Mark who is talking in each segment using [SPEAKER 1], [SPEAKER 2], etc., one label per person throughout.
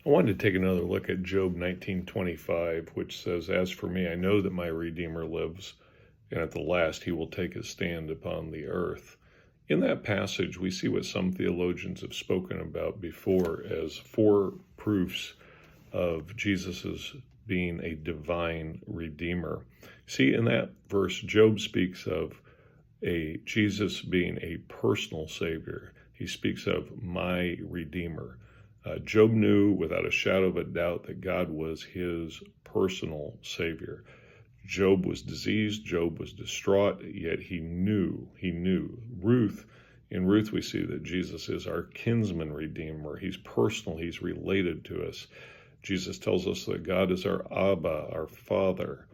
[SPEAKER 1] I wanted to take another look at Job 19:25, which says, "As for me, I know that my Redeemer lives, and at the last he will take his stand upon the earth." In that passage, we see what some theologians have spoken about before as four proofs of Jesus's being a divine Redeemer. See, in that verse, Job speaks of Jesus being a personal Savior. He speaks of my Redeemer. Job knew without a shadow of a doubt that God was his personal Savior. Job was diseased, Job was distraught, yet he knew. In Ruth we see that Jesus is our kinsman redeemer. He's personal, he's related to us. Jesus tells us that God is our Abba, our Father.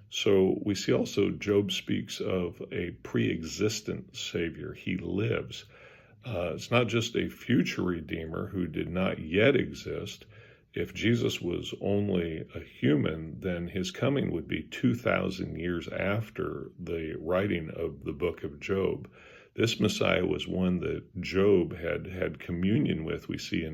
[SPEAKER 1] So we see also Job speaks of a pre-existent Savior. He lives. It's not just a future Redeemer who did not yet exist. If Jesus was only a human, then his coming would be 2,000 years after the writing of the book of Job. This Messiah was one that Job had communion with, we see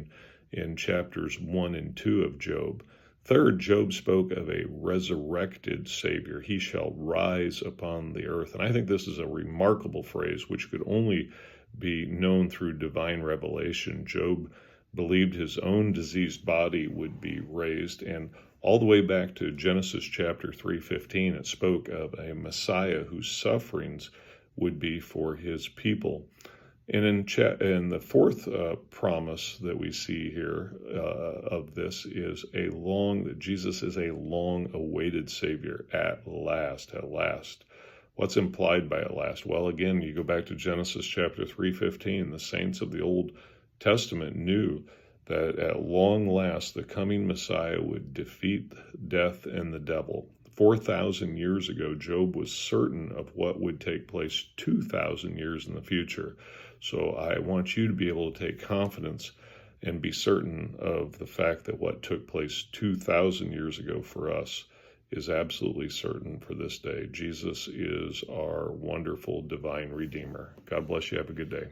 [SPEAKER 1] in chapters 1 and 2 of Job. Third, Job spoke of a resurrected Savior. He shall rise upon the earth. And I think this is a remarkable phrase which could only be known through divine revelation. Job believed his own diseased body would be raised, and all the way back to Genesis chapter 3:15, it spoke of a Messiah whose sufferings would be for his people. And in the fourth promise that we see here of this is that Jesus is a long-awaited Savior at last. What's implied by at last? Well, again, you go back to Genesis chapter 3:15. The saints of the Old Testament knew that at long last the coming Messiah would defeat death and the devil. 4,000 years ago, Job was certain of what would take place 2,000 years in the future. So I want you to be able to take confidence and be certain of the fact that what took place 2,000 years ago for us is absolutely certain for this day. Jesus is our wonderful divine Redeemer. God bless you. Have a good day.